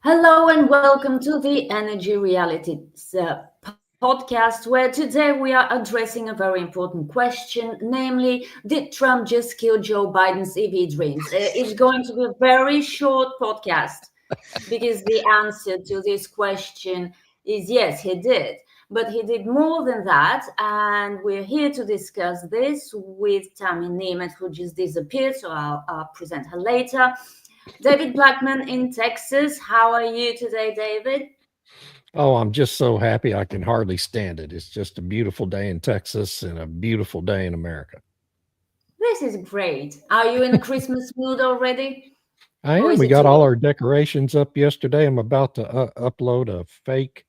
Hello and welcome to the Energy Realties podcast, where today we are addressing a very important question, namely, did Trump just kill Joe Biden's EV dreams? It's going to be a very short podcast because the answer to this question is yes, he did. But he did more than that, and we're here to discuss this with Tammy Nemeth, who just disappeared, so I'll present her later. David Blackmon in Texas. How are you today, David? Oh, I'm just so happy I can hardly stand it. It's just a beautiful day in Texas and a beautiful day in America. This is great. Are you in the Christmas mood already? I Or am. is We it got too all late? our decorations up yesterday. I'm about to upload a fake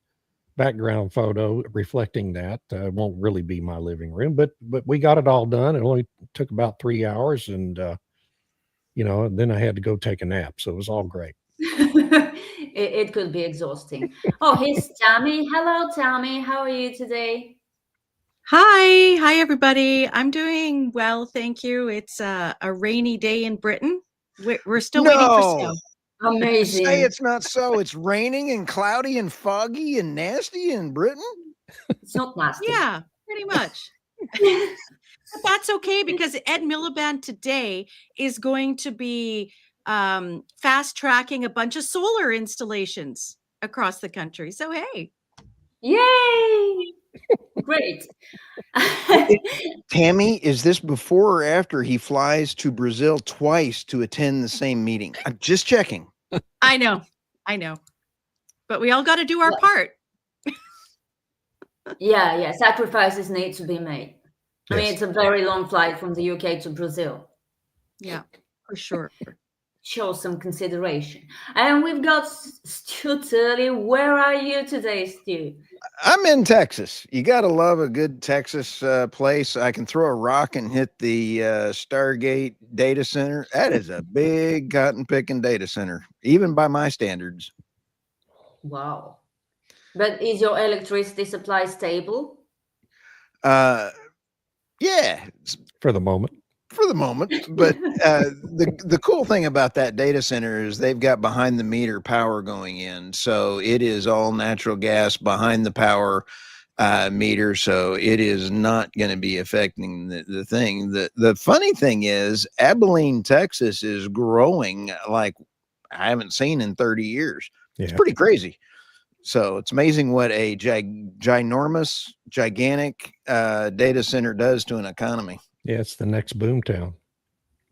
background photo reflecting that. It won't really be my living room, but we got it all done. It only took about 3 hours, and then I had to go take a nap, so it was all great. It could be exhausting. Oh, here's Tammy. Hello, Tammy. How are you today? Hi everybody. I'm doing well, thank you. It's a rainy day in Britain. We're still waiting for snow. No, say Amazing. it's not so. It's raining and cloudy and foggy and nasty in Britain. It's not nasty. Yeah, pretty much. But that's okay because Ed Miliband today is going to be fast tracking a bunch of solar installations across the country. So hey, Yay! Great. Tammy, is this before or after he flies to Brazil twice to attend the same meeting? I'm just checking. I know, but we all got to do our part. Yeah, sacrifices need to be made. I mean, Yes. it's a very long flight from the UK to Brazil. Yeah, for sure. Show some consideration. And we've got Stu Turley. Where are you today, Stu? I'm in Texas. You got to love a good Texas place. I can throw a rock and hit the Stargate data center. That is a big cotton picking data center, even by my standards. Wow. But is your electricity supply stable? Yeah, For the moment. for the moment. But the cool thing about that data center is they've got behind the meter power going in, so it is all natural gas behind the power meter, so it is not going to be affecting the thing. The funny thing is Abilene, Texas is growing like I haven't seen in 30 years. It's Yeah. pretty crazy. So it's amazing what a ginormous, gigantic data center does to an economy. Yeah, it's the next boom town.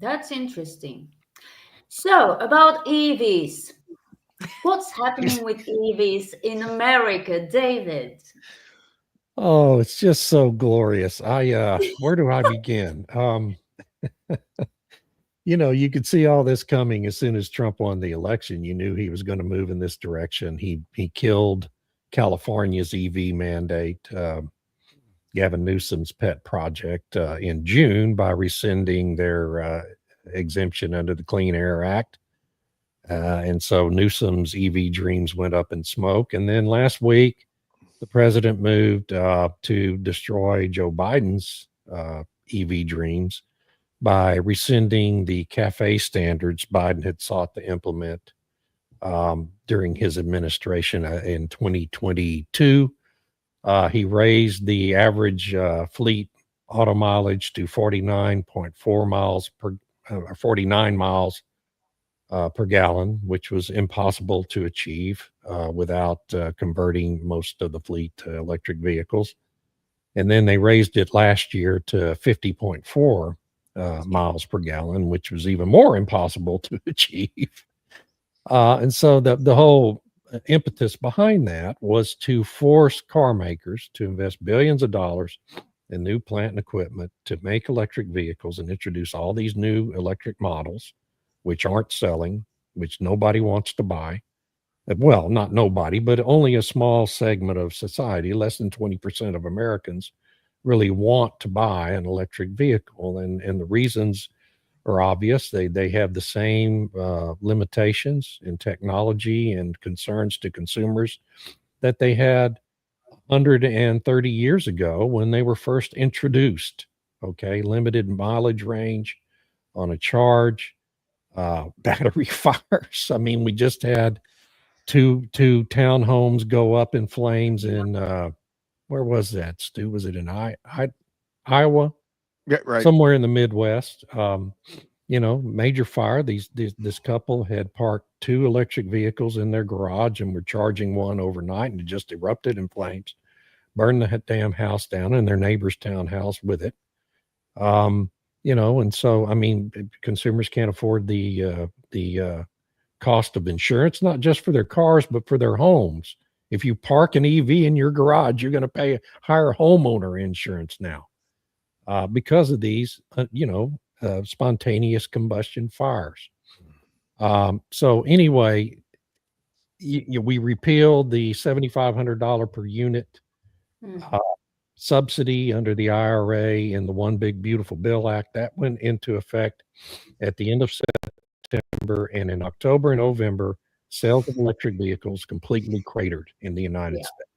That's interesting. So, about EVs. What's happening with EVs in America, David? Oh, it's just so glorious. Where do I begin? You could see all this coming as soon as Trump won the election. You knew he was going to move in this direction. He killed California's EV mandate, Gavin Newsom's pet project, in June by rescinding their exemption under the Clean Air Act. And so Newsom's EV dreams went up in smoke. And then last week, the president moved to destroy Joe Biden's EV dreams by rescinding the CAFE standards Biden had sought to implement during his administration in 2022. He raised the average fleet auto mileage to 49.4 miles per 49 miles per gallon, which was impossible to achieve without converting most of the fleet to electric vehicles. And then they raised it last year to 50.4 miles per gallon, which was even more impossible to achieve. And so the whole impetus behind that was to force car makers to invest billions of dollars in new plant and equipment to make electric vehicles and introduce all these new electric models, which aren't selling, which nobody wants to buy. Well, not nobody, but only a small segment of society, less than 20% of Americans really want to buy an electric vehicle. And the reasons are obvious. They have the same limitations in technology and concerns to consumers that they had 130 years ago when they were first introduced. Okay, limited mileage range on a charge, battery fires. I mean, we just had two townhomes go up in flames in where was that, Stu? Was it in Iowa? Yeah, right. Somewhere in the Midwest. Major fire. This couple had parked 2 electric vehicles in their garage and were charging one overnight, and it just erupted in flames, burned the damn house down and their neighbor's townhouse with it. And so I mean, consumers can't afford the cost of insurance, not just for their cars, but for their homes. If you park an EV in your garage, you're going to pay higher homeowner insurance now because of these, spontaneous combustion fires. So anyway, we repealed the $7,500 per unit subsidy under the IRA and the One Big Beautiful Bill Act. That went into effect at the end of September, and in October and November, sales of electric vehicles completely cratered in the United States,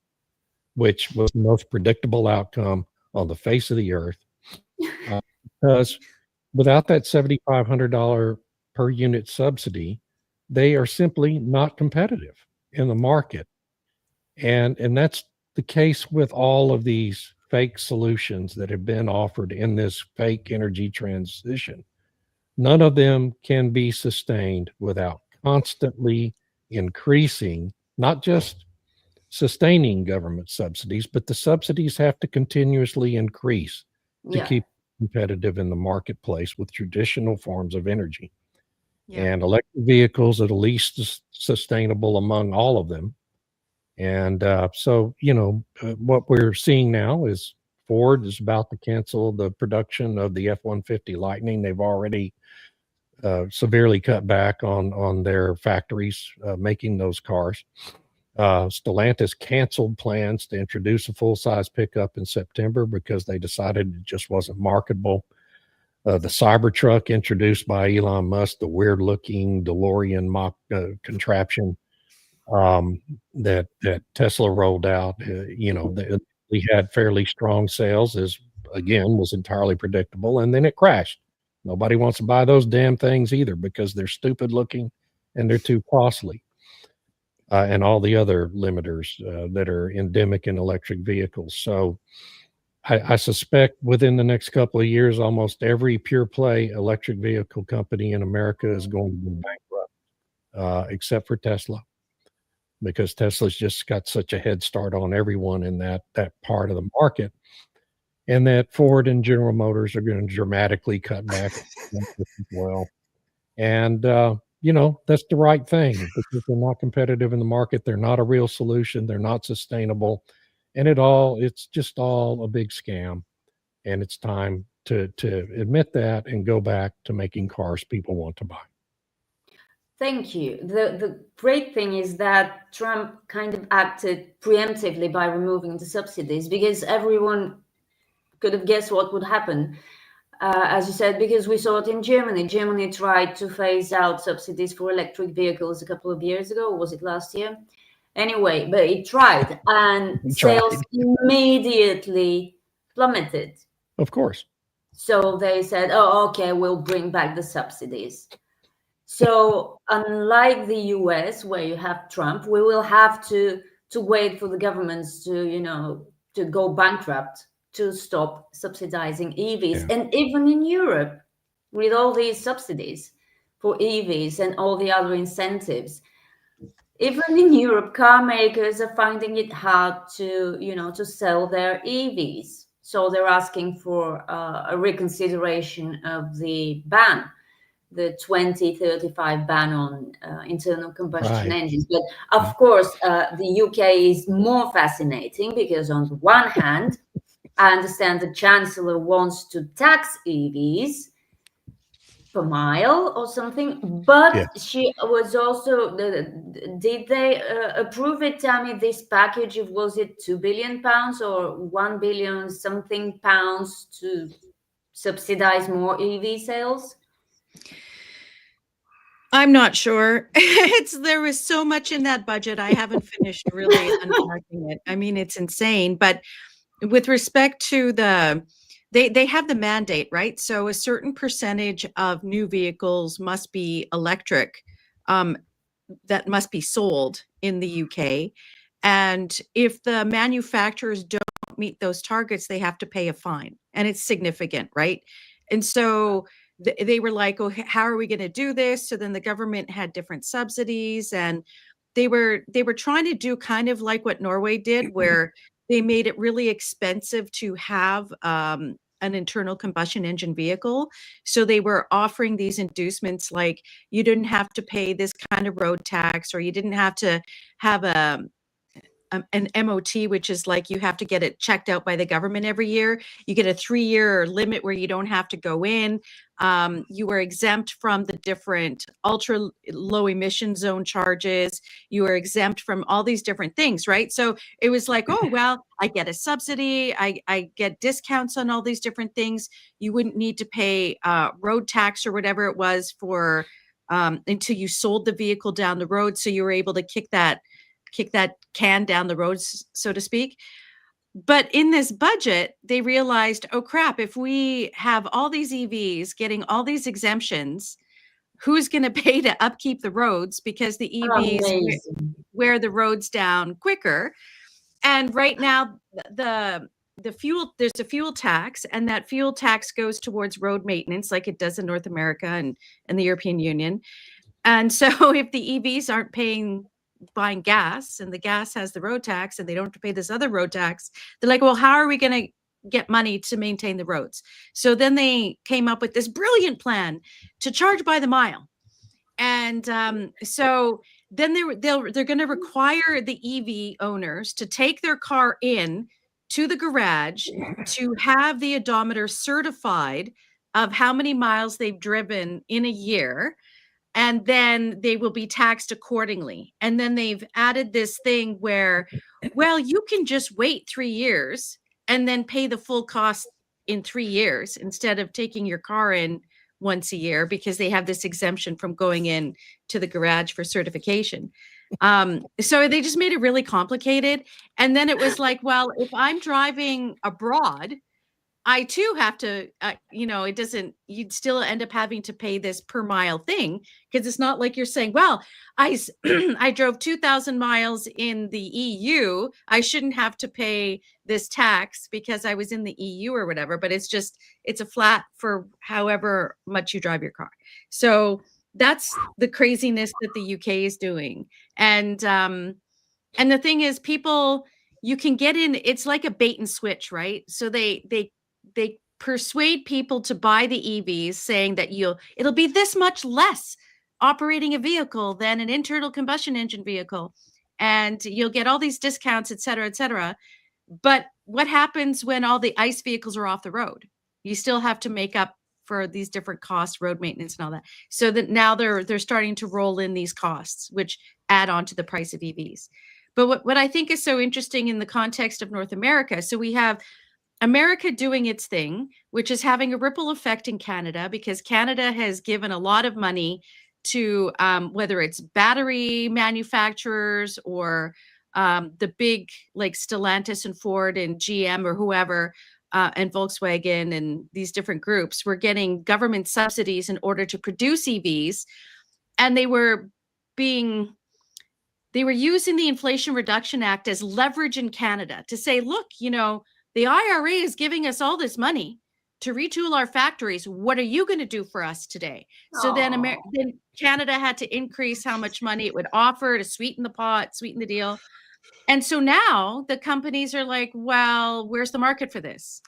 which was the most predictable outcome on the face of the earth. Because without that $7,500 per unit subsidy, they are simply not competitive in the market. And that's the case with all of these fake solutions that have been offered in this fake energy transition. None of them can be sustained without constantly increasing, not just sustaining government subsidies, but the subsidies have to continuously increase to keep competitive in the marketplace with traditional forms of energy. And electric vehicles are the least sustainable among all of them. And so, what we're seeing now is Ford is about to cancel the production of the F-150 Lightning. They've already severely cut back on their factories making those cars. Stellantis canceled plans to introduce a full-size pickup in September because they decided it just wasn't marketable. The Cybertruck introduced by Elon Musk, the weird-looking DeLorean mock contraption that Tesla rolled out, we had fairly strong sales, as again was entirely predictable, and then it crashed. Nobody wants to buy those damn things either because they're stupid looking and they're too costly. And all the other limiters that are endemic in electric vehicles. So I suspect within the next couple of years, almost every pure play electric vehicle company in America is going to be bankrupt, except for Tesla, because Tesla's just got such a head start on everyone in that part of the market. And that Ford and General Motors are going to dramatically cut back as well. And, that's the right thing because they're not competitive in the market. They're not a real solution. They're not sustainable. And it's just all a big scam. And it's time to admit that and go back to making cars people want to buy. Thank you. The great thing is that Trump kind of acted preemptively by removing the subsidies because everyone could have guessed what would happen. As you said, because we saw it in Germany. Germany tried to phase out subsidies for electric vehicles a couple of years ago. Was it last year? Anyway, but it tried, and sales immediately plummeted. Of course. So they said, oh, okay, we'll bring back the subsidies. So unlike the US, where you have Trump, we will have to wait for the governments to go bankrupt to stop subsidizing EVs. Yeah. And even in Europe, with all these subsidies for EVs and all the other incentives, even in Europe, car makers are finding it hard to sell their EVs. So they're asking for a reconsideration of the ban, the 2035 ban on internal combustion engines. But of course, the UK is more fascinating because on the one hand, I understand the Chancellor wants to tax EVs per mile or something, but she was also, did they approve it, Tammy, this package of, was it £2 billion or 1 billion something pounds to subsidize more EV sales? I'm not sure. There was so much in that budget. I haven't finished really unpacking it. I mean, it's insane. But with respect to they have the mandate, right? So a certain percentage of new vehicles must be electric, that must be sold in the UK. And if the manufacturers don't meet those targets, they have to pay a fine, and it's significant, right? And so they were like, oh, how are we going to do this? So then the government had different subsidies, and they were trying to do kind of like what Norway did, where they made it really expensive to have an internal combustion engine vehicle. So they were offering these inducements, like you didn't have to pay this kind of road tax, or you didn't have to have an MOT, which is like you have to get it checked out by the government every year. You get a 3-year limit where you don't have to go in. You were exempt from the different ultra low emission zone charges. You were exempt from all these different things, right? So it was like, oh, well, I get a subsidy. I get discounts on all these different things. You wouldn't need to pay road tax or whatever it was for until you sold the vehicle down the road. So you were able to kick that can down the road, so to speak. But in this budget, they realized, oh crap, if we have all these EVs getting all these exemptions, who's going to pay to upkeep the roads? Because the EVs wear the roads down quicker. And right now, the fuel, there's a fuel tax, and that fuel tax goes towards road maintenance, like it does in North America and the European Union. And so if the EVs aren't buying gas, and the gas has the road tax, and they don't have to pay this other road tax, they're like, well, how are we going to get money to maintain the roads? So then they came up with this brilliant plan to charge by the mile. And so then they're going to require the EV owners to take their car in to the garage to have the odometer certified of how many miles they've driven in a year, and then they will be taxed accordingly. And then they've added this thing where, well, you can just wait 3 years and then pay the full cost in 3 years instead of taking your car in once a year, because they have this exemption from going in to the garage for certification. So they just made it really complicated. And then it was like, well, if I'm driving abroad, I too have to, it doesn't, you'd still end up having to pay this per mile thing, because it's not like you're saying, well, I drove 2,000 miles in the EU. I shouldn't have to pay this tax because I was in the EU or whatever, but it's a flat for however much you drive your car. So that's the craziness that the UK is doing. And the thing is, people, you can get in, it's like a bait and switch, right? So they persuade people to buy the EVs, saying that it'll be this much less operating a vehicle than an internal combustion engine vehicle, and you'll get all these discounts, et cetera, et cetera. But what happens when all the ICE vehicles are off the road? You still have to make up for these different costs, road maintenance and all that. So that now they're starting to roll in these costs, which add on to the price of EVs. But what I think is so interesting in the context of North America, so we have America doing its thing, which is having a ripple effect in Canada, because Canada has given a lot of money to whether it's battery manufacturers or the big like Stellantis and Ford and GM or whoever, and Volkswagen and these different groups were getting government subsidies in order to produce EVs. And they were using the Inflation Reduction Act as leverage in Canada to say, look, the IRA is giving us all this money to retool our factories. What are you going to do for us today? So then Canada had to increase how much money it would offer to sweeten the pot, sweeten the deal. And so now the companies are like, well, where's the market for this?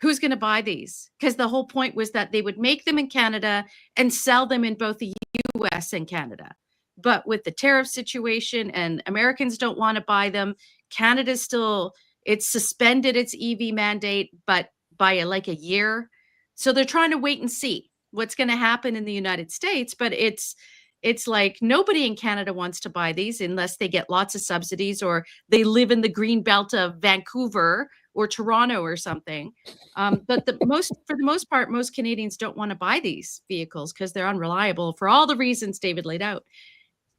Who's going to buy these? Because the whole point was that they would make them in Canada and sell them in both the US and Canada. But with the tariff situation, and Americans don't want to buy them, Canada's still, it's suspended its EV mandate, but by a year. So they're trying to wait and see what's going to happen in the United States. But it's like nobody in Canada wants to buy these unless they get lots of subsidies or they live in the green belt of Vancouver, or Toronto or something. But for the most part, most Canadians don't want to buy these vehicles because they're unreliable for all the reasons David laid out.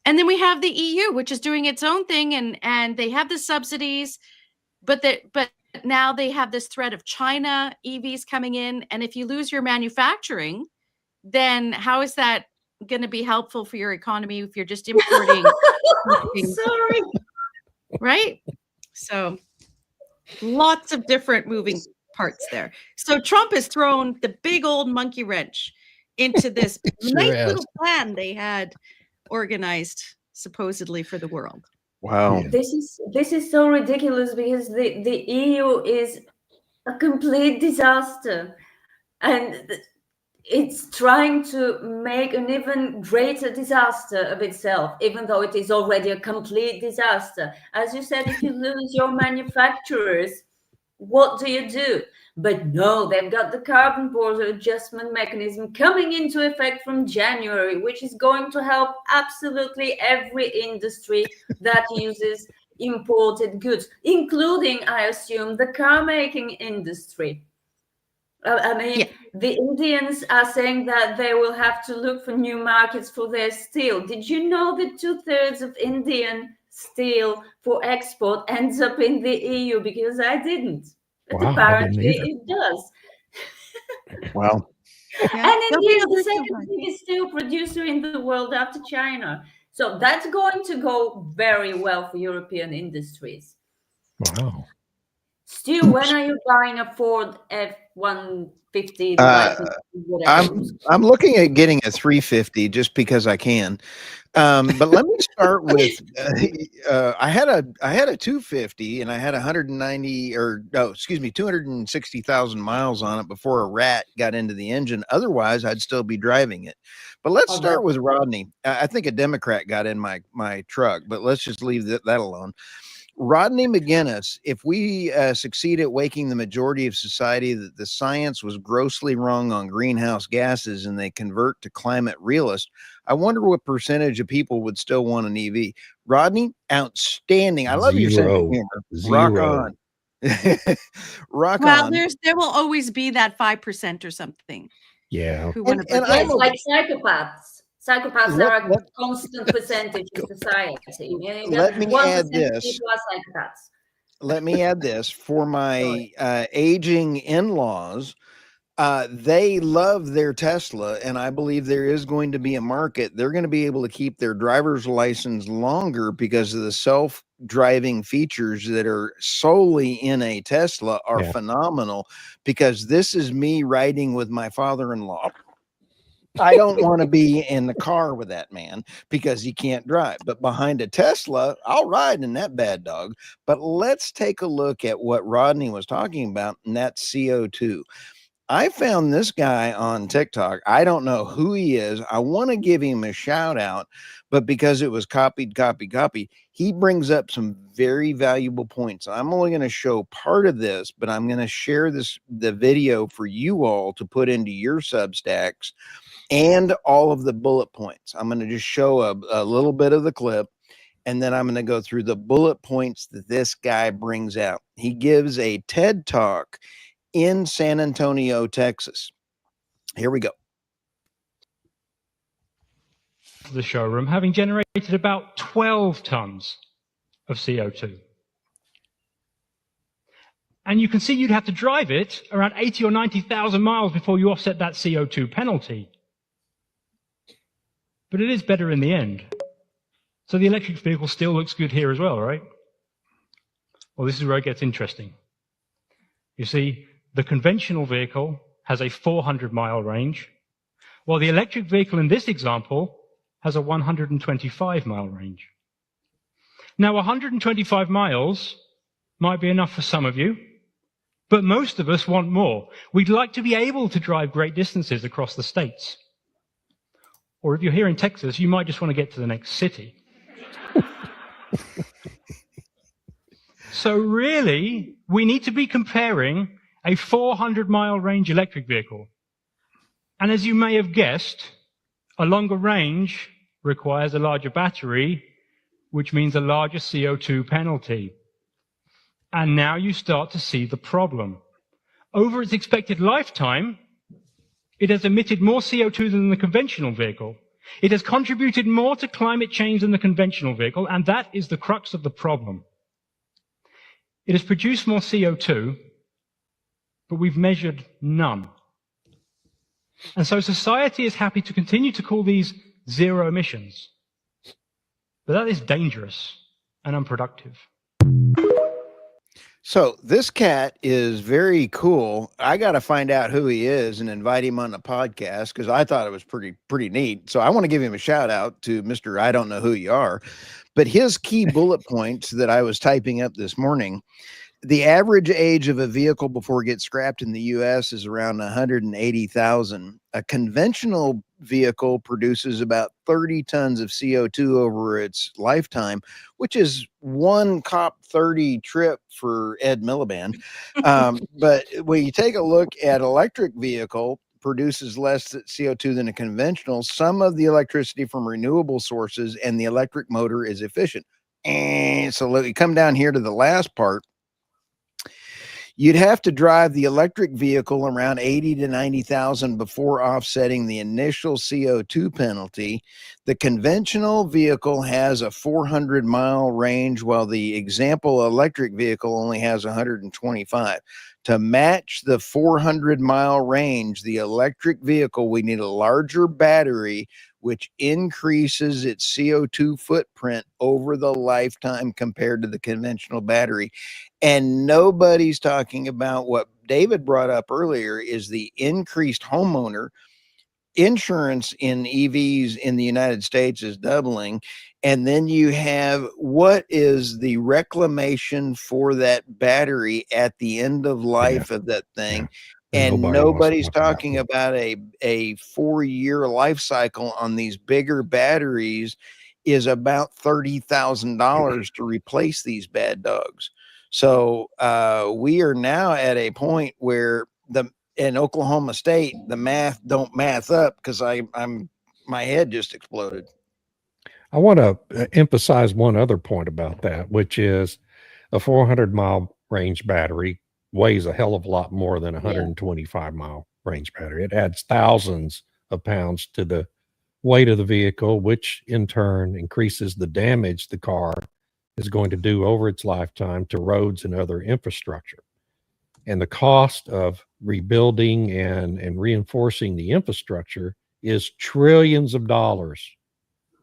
And then we have the EU, which is doing its own thing, and they have the subsidies, but now they have this threat of China EVs coming in. And if you lose your manufacturing, then how is that going to be helpful for your economy if you're just importing? Sorry. Right? So lots of different moving parts there. So Trump has thrown the big old monkey wrench into this nice little plan they had organized supposedly for the world. Wow. Yeah. This is so ridiculous because the EU is a complete disaster, and it's trying to make an even greater disaster of itself, even though it is already a complete disaster. As you said, if you lose your manufacturers, what do? But no, they've got the carbon border adjustment mechanism coming into effect from January, which is going to help absolutely every industry that uses imported goods, including, I assume, the car making industry. I mean, Yeah. The Indians are saying that they will have to look for new markets for their steel. Did you know that 2/3 of Indian steel for export ends up in the EU? Because I didn't. But Wow, I apparently didn't either. it does. Wow. Yeah. And There'll India be is the others second sometime. biggest steel producer in the world after China. So that's going to go very well for European industries. Wow. Stu, when are you buying a Ford F-150 Lightning? I'm looking at getting a 350 just because I can. But let me start with I had a 250 and I had 260,000 miles on it before a rat got into the engine. Otherwise, I'd still be driving it. But let's start with Rodney. I think a Democrat got in my truck, but let's just leave that alone. Rodney McGinnis, if we succeed at waking the majority of society that the science was grossly wrong on greenhouse gases and they convert to climate realist, I wonder what percentage of people would still want an EV. Rodney, outstanding. I love your sense of humor. Rock on. Rock on. There will always be that 5% or something. Yeah. Who want to it's like psychopaths. Psychopaths are a constant percentage of society. Let me add this. People are psychopaths. Let me add this for my aging in-laws. They love their Tesla, and I believe there is going to be a market. They're going to be able to keep their driver's license longer because of the self-driving features that are solely in a Tesla are phenomenal. Because this is me riding with my father-in-law. I don't want to be in the car with that man because he can't drive. But behind a Tesla, I'll ride in that bad dog. But let's take a look at what Rodney was talking about, and that's CO2. I found this guy on TikTok. I don't know who he is. I want to give him a shout out, but because it was copied, he brings up some very valuable points. I'm only going to show part of this, but I'm going to share the video for you all to put into your Substacks and all of the bullet points. I'm going to just show a little bit of the clip, and then I'm going to go through the bullet points that this guy brings out. He gives a TED Talk in San Antonio, Texas. Here we go. The showroom, having generated about 12 tons of CO2. And you can see you'd have to drive it around 80 or 90,000 miles before you offset that CO2 penalty. But it is better in the end. So the electric vehicle still looks good here as well, right? Well, this is where it gets interesting. You see, the conventional vehicle has a 400-mile range, while the electric vehicle in this example has a 125-mile range. Now, 125 miles might be enough for some of you, but most of us want more. We'd like to be able to drive great distances across the states. Or if you're here in Texas, you might just want to get to the next city. So really, we need to be comparing a 400-mile range electric vehicle. And as you may have guessed, a longer range requires a larger battery, which means a larger CO2 penalty. And now you start to see the problem. Over its expected lifetime, it has emitted more CO2 than the conventional vehicle. It has contributed more to climate change than the conventional vehicle, and that is the crux of the problem. It has produced more CO2, but we've measured none. And so society is happy to continue to call these zero emissions. But that is dangerous and unproductive. So this cat is very cool. I got to find out who he is and invite him on the podcast because I thought it was pretty neat. So I want to give him a shout out to Mr. I don't know who you are, but his key bullet points that I was typing up this morning. The average age of a vehicle before it gets scrapped in the U.S. is around 180,000. A conventional vehicle produces about 30 tons of CO2 over its lifetime, which is one COP30 trip for Ed Miliband. But when you take a look at electric vehicle, produces less CO2 than a conventional. Some of the electricity from renewable sources and the electric motor is efficient. And so let me come down here to the last part. You'd have to drive the electric vehicle around 80 to 90,000 before offsetting the initial CO2 penalty. The conventional vehicle has a 400-mile range, while the example electric vehicle only has 125. To match the 400-mile range, the electric vehicle, we need a larger battery, which increases its CO2 footprint over the lifetime compared to the conventional battery. And nobody's talking about what David brought up earlier is the increased homeowner insurance in EVs in the United States is doubling. And then you have what is the reclamation for that battery at the end of life of that thing. Yeah. And Nobody wants to nobody's talk about talking that. about a 4-year life cycle on these bigger batteries is about $30,000 to replace these bad dogs. So we are now at a point where in Oklahoma State, the math don't math up because my head just exploded. I want to emphasize one other point about that, which is a 400-mile range battery weighs a hell of a lot more than a 125-mile range battery. It adds thousands of pounds to the weight of the vehicle, which in turn increases the damage the car is going to do over its lifetime to roads and other infrastructure. And the cost of rebuilding and reinforcing the infrastructure is trillions of dollars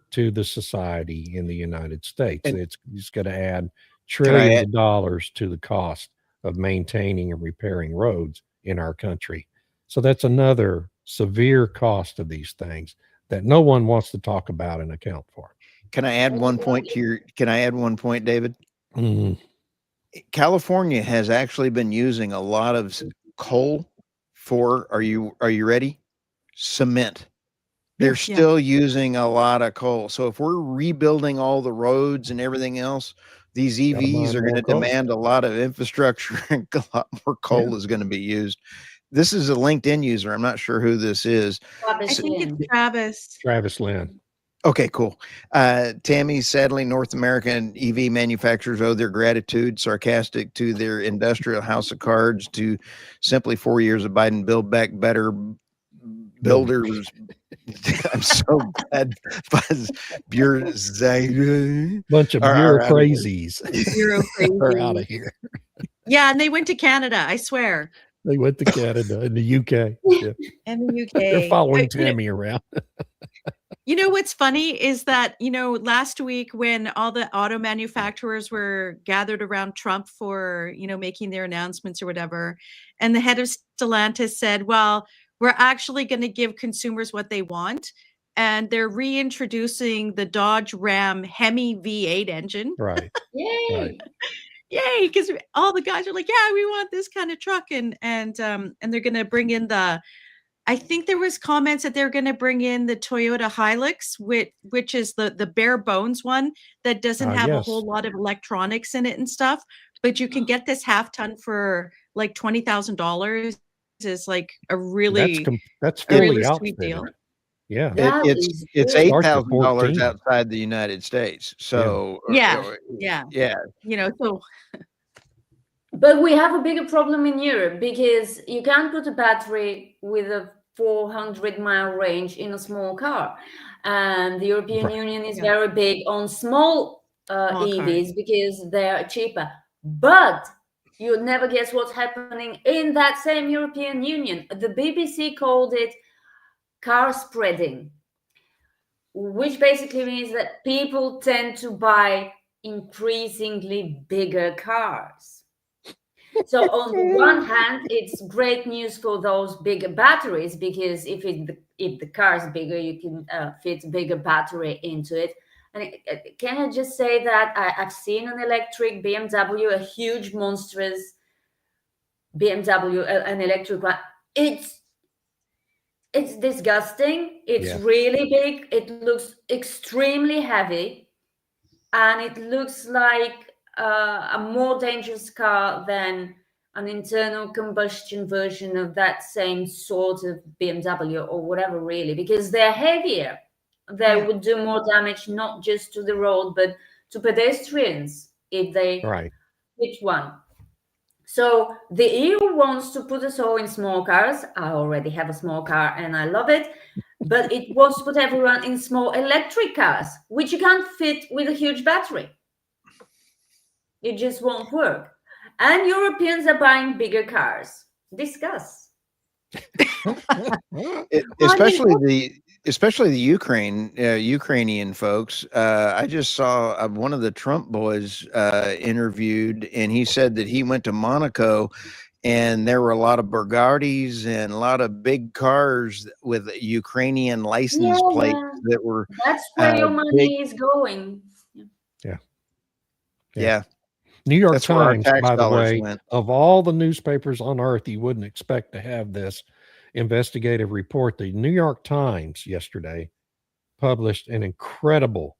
to the society in the United States. And it's going to add trillions of dollars to the cost of maintaining and repairing roads in our country. So that's another severe cost of these things that no one wants to talk about and account for. Can I add one point to your? Can I add one point, David? Mm. California has actually been using a lot of coal for. Are you ready? Cement. They're still using a lot of coal. So if we're rebuilding all the roads and everything else, these EVs are going to demand a lot of infrastructure and a lot more coal is going to be used. This is a LinkedIn user. I'm not sure who this is. I think it's Travis. Travis Lynn. Okay, cool. Tammy, sadly, North American EV manufacturers owe their gratitude, sarcastic to their industrial house of cards, to simply 4 years of Biden Build Back Better builders. I'm so glad. Bunch of bureaucrazies are out of here. Yeah, and they went to Canada, I swear. They went to Canada and the UK. Yeah. And the UK. They're following Tammy around. You know what's funny is that, last week when all the auto manufacturers were gathered around Trump for, making their announcements or whatever, and the head of Stellantis said, well, we're actually going to give consumers what they want. And they're reintroducing the Dodge Ram Hemi V8 engine. Right. Yay. Right. Yay. Because all the guys are like, yeah, we want this kind of truck. And they're going to bring in I think there was comments that they're going to bring in the Toyota Hilux, which is the bare bones one that doesn't have a whole lot of electronics in it and stuff. But you can get this half ton for like $20,000. Is like a really that's fully sweet deal. Yeah, it's $8,000 outside the United States. So yeah. So But we have a bigger problem in Europe because you can't put a battery with a 400-mile range in a small car. And the European Right. Union is Yeah. very big on small Small EVs because they're cheaper. But you'll never guess what's happening in that same European Union. The BBC called it car spreading, which basically means that people tend to buy increasingly bigger cars. So on the one hand, it's great news for those bigger batteries because if the car is bigger, you can fit a bigger battery into it. And can I just say that I've seen an electric BMW, a huge, monstrous BMW, an electric one. It's disgusting. It's Yeah. really big. It looks extremely heavy, and it looks like a more dangerous car than an internal combustion version of that same sort of BMW or whatever, really, because they're heavier. They Yeah. would do more damage not just to the road but to pedestrians if they Right. hit one. So the EU wants to put us all in small cars. I already have a small car and I love it. But it wants to put everyone in small electric cars, which you can't fit with a huge battery. It just won't work. And Europeans are buying bigger cars. Discuss. Especially the Ukrainian folks. I just saw one of the Trump boys interviewed, and he said that he went to Monaco, and there were a lot of Bugattis and a lot of big cars with Ukrainian license plates that were That's where your big. money is going. Yeah. Yeah, New York that's where our Times, tax by the dollars way, went. of all the newspapers on earth, you wouldn't expect to have this investigative report. The New York Times yesterday published an incredible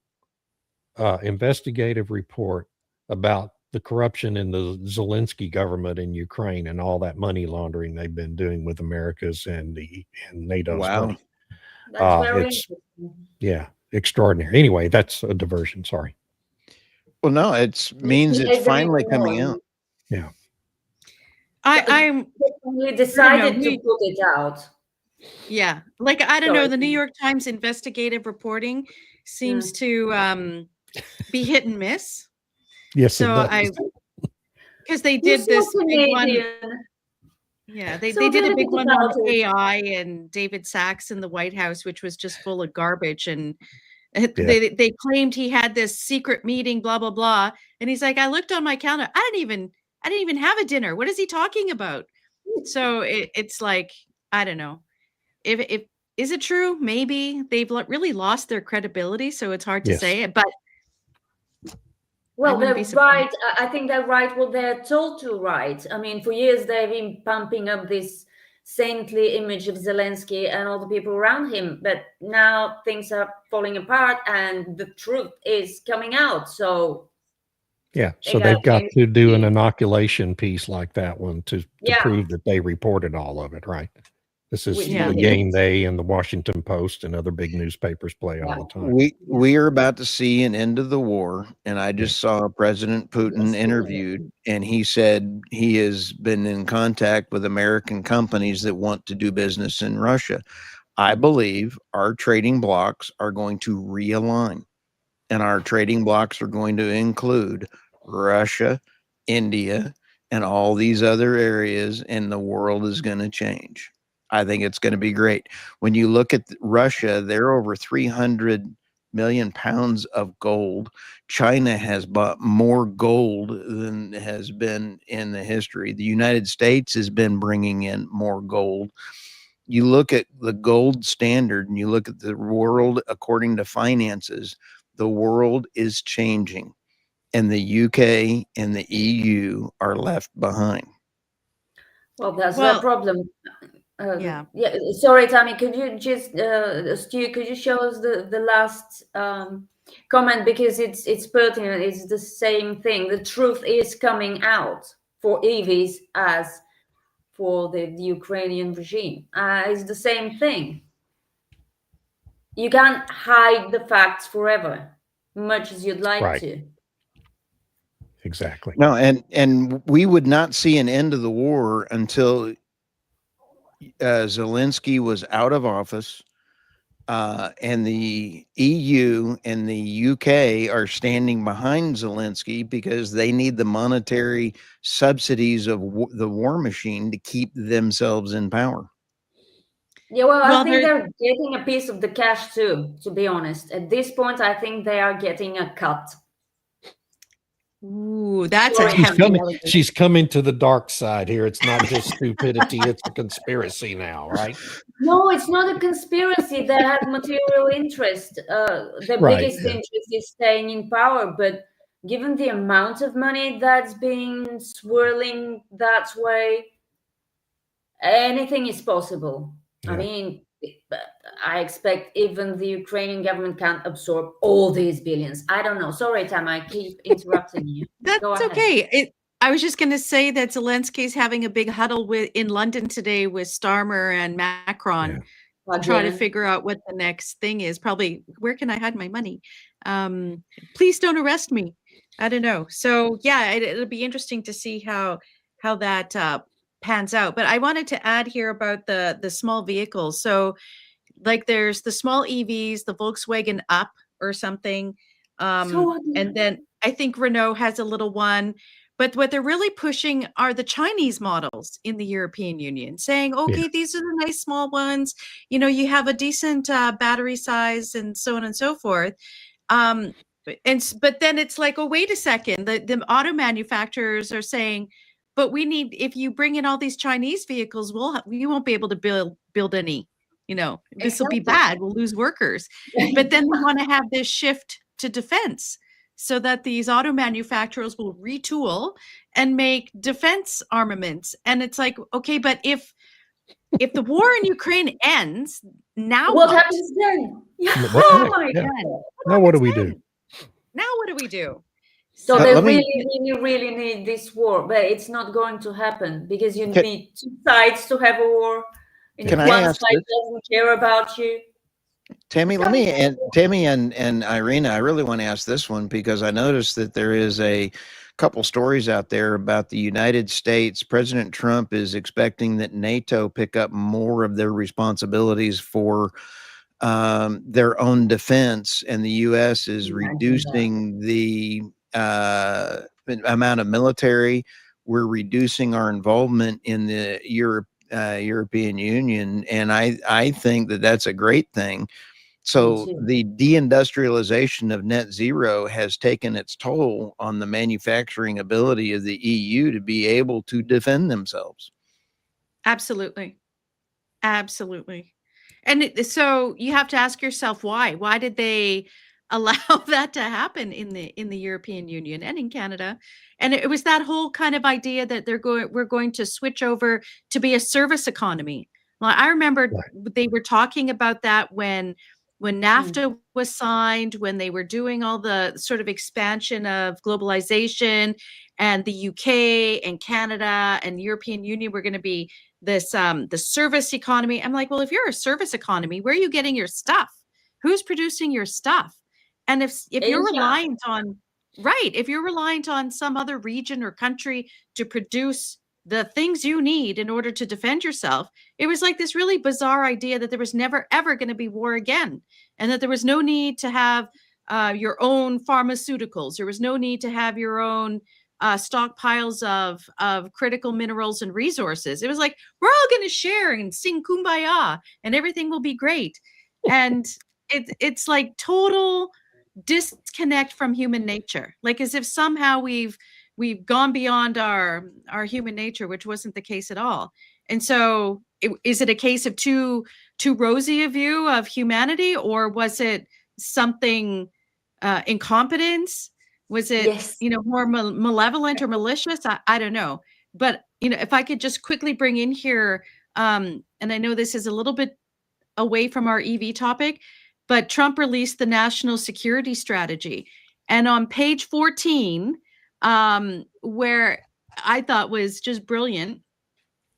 investigative report about the corruption in the Zelensky government in Ukraine and all that money laundering they've been doing with America's and NATO's Wow. money. That's very It's interesting. extraordinary. Anyway, that's a diversion. Sorry. Well, no, it means it's Isn't finally even coming knowing. out. Yeah. I'm We decided know. to put it out. Yeah, like I don't know. Sorry. The New York Times investigative reporting seems to be hit and miss. Yes, So it does. because they You're did so this big one. Canadian. Yeah, they So did a big delicate one about on it. AI and David Sachs in the White House, which was just full of garbage. And they claimed he had this secret meeting, blah blah blah. And he's like, I looked on my calendar. I didn't even have a dinner. What is he talking about? So it's like, I don't know. If is it true? Maybe they've really lost their credibility, so it's hard to Yes. say it. But Well, wouldn't they're be surprised. right. I think they're right what they're told to write. I mean, for years they've been pumping up this saintly image of Zelensky and all the people around him, but now things are falling apart and the truth is coming out. So Yeah. they So gotta they've got change to do an the- inoculation piece like that one to Yeah. prove that they reported all of it, right? This is Yeah. the game they and the Washington Post and other big newspapers play all the time. We are about to see an end of the war, and I just saw President Putin Yes, we are. interviewed, and he said he has been in contact with American companies that want to do business in Russia. I believe our trading blocks are going to realign, and our trading blocks are going to include Russia, India, and all these other areas, and the world is going to change. I think it's going to be great. When you look at Russia, they're over 300 million pounds of gold. China has bought more gold than has been in the history. The United States has been bringing in more gold. You look at the gold standard and you look at the world according to finances, the world is changing, and the UK and the EU are left behind. Well, that's Well, the problem. yeah. Sorry, Tammy, could you just, Stu, could you show us the last comment, because it's pertinent. It's the same thing. The truth is coming out for EVs as for the Ukrainian regime. It's the same thing. You can't hide the facts forever, much as you'd like Right. to. exactly. No, and we would not see an end of the war until Zelensky was out of office, and the EU and the UK are standing behind Zelensky because they need the monetary subsidies of the war machine to keep themselves in power. Yeah, well, I Well, think there, they're getting a piece of the cash too, to be honest. At this point, I think they are getting a cut. ooh, that's a Sorry, She's heavy Tammy. coming. allegation. She's coming to the dark side here. It's not just stupidity; it's a conspiracy now, right? No, it's not a conspiracy. They have material interest. The Right. biggest Yeah. interest is staying in power. But given the amount of money that's being swirling that way, anything is possible. I Yeah. mean, I expect even the Ukrainian government can't absorb all these billions. I don't know. Sorry, Tam, I keep interrupting you. That's Go ahead. okay. I was just going to say that Zelensky's having a big huddle in London today with Starmer and Macron to try to Again. figure out what the next thing is. Probably, where can I hide my money? Please don't arrest me. I don't know. So yeah, it'll be interesting to see how that pans out. But I wanted to add here about the small vehicles. So like there's the small EVs, the Volkswagen Up or something. So And then I think Renault has a little one. But what they're really pushing are the Chinese models in the European Union, saying, okay, these are the nice small ones. You know, you have a decent battery size and so on and so forth. But then it's like, oh, wait a second. The auto manufacturers are saying, but we need, if you bring in all these Chinese vehicles, we won't be able to build any. You know, this will be bad. We'll lose workers. But then we want to have this shift to defense so that these auto manufacturers will retool and make defense armaments. And it's like, okay, but if the war in Ukraine ends, now what happens then? Oh my Yeah. God. Now what do we do? Now what do we do? So Let they me- really need this war, but it's not going to happen because you Can- need two sides to have a war. And Can if I one ask side this? doesn't care about you, Tammy, Tammy and Irina, I really want to ask this one because I noticed that there is a couple stories out there about the United States. President Trump is expecting that NATO pick up more of their responsibilities for their own defense, and the U.S. is reducing the amount of military. We're reducing our involvement in the European Union, and I think that that's a great thing. So too. the deindustrialization of net zero has taken its toll on the manufacturing ability of the EU to be able to defend themselves. Absolutely. Absolutely. And so you have to ask yourself why? Why did they allow that to happen in the European Union and in Canada? And it was that whole kind of idea that we're going to switch over to be a service economy. Well, I remember they were talking about that when NAFTA was signed, when they were doing all the sort of expansion of globalization, and the UK and Canada and European Union were going to be this the service economy. I'm like, well, if you're a service economy, where are you getting your stuff? Who's producing your stuff? And if you're reliant on if you're reliant on some other region or country to produce the things you need in order to defend yourself, it was like this really bizarre idea that there was never ever going to be war again, and that there was no need to have your own pharmaceuticals. There was no need to have your own stockpiles of critical minerals and resources. It was like, we're all going to share and sing kumbaya and everything will be great. And it's like total disconnect from human nature, like as if somehow we've gone beyond our human nature, which wasn't the case at all. And so is it a case of too rosy a view of humanity, or was it something incompetence? Was it, more malevolent or malicious? I don't know. But, if I could just quickly bring in here, and I know this is a little bit away from our EV topic, but Trump released the national security strategy. And on page 14, where I thought was just brilliant,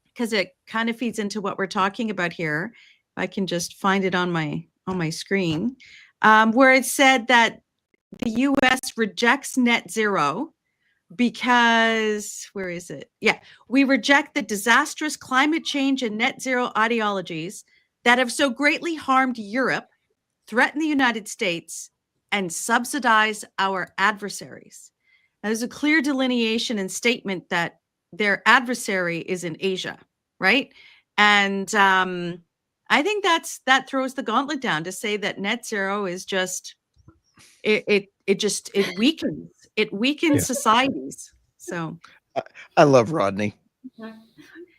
because it kind of feeds into what we're talking about here. If I can just find it on my screen, where it said that the U.S. rejects net zero, because where is it? Yeah, we reject the disastrous climate change and net zero ideologies that have so greatly harmed Europe, threaten the United States, and subsidize our adversaries. Now, there's a clear delineation and statement that their adversary is in Asia, right? And I think that throws the gauntlet down to say that net zero is just it weakens societies. So I love Rodney.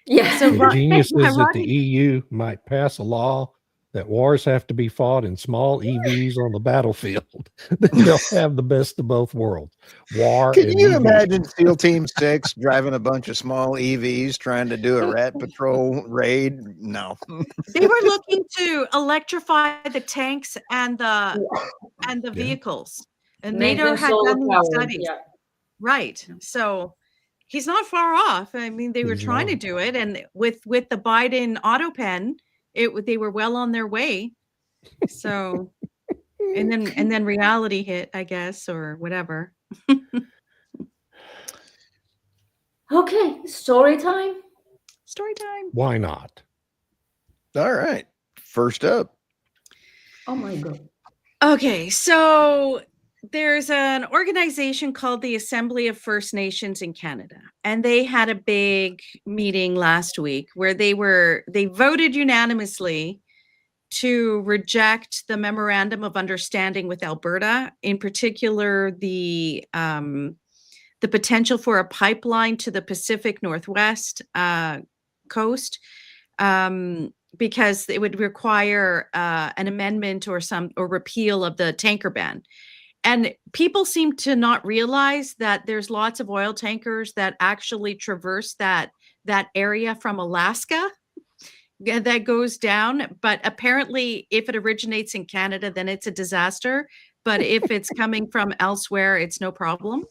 Yeah. So The genius is that the Rodney- EU might pass a law that wars have to be fought in small EVs on the battlefield. Then they'll have the best of both worlds. War Can and you EVs. imagine SEAL Team 6 driving a bunch of small EVs trying to do a rat patrol raid? No. they were looking to electrify the tanks and the Yeah. vehicles, and Make NATO them had solar done these powered. studies. Yeah. Right. So he's not far off. I mean, they were He's trying to not. do it, and with the Biden auto pen, they were well on their way. So and then reality hit, I guess, or whatever. Okay, story time. Story time. Why not? All right. First up. Oh my God. Okay, so there's an organization called the Assembly of First Nations in Canada, and they had a big meeting last week where they voted unanimously to reject the memorandum of understanding with Alberta, in particular the potential for a pipeline to the Pacific Northwest coast, because it would require an amendment or repeal of the tanker ban. And people seem to not realize that there's lots of oil tankers that actually traverse that area from Alaska that goes down. But apparently, if it originates in Canada, then it's a disaster. But if it's coming from elsewhere, it's no problem.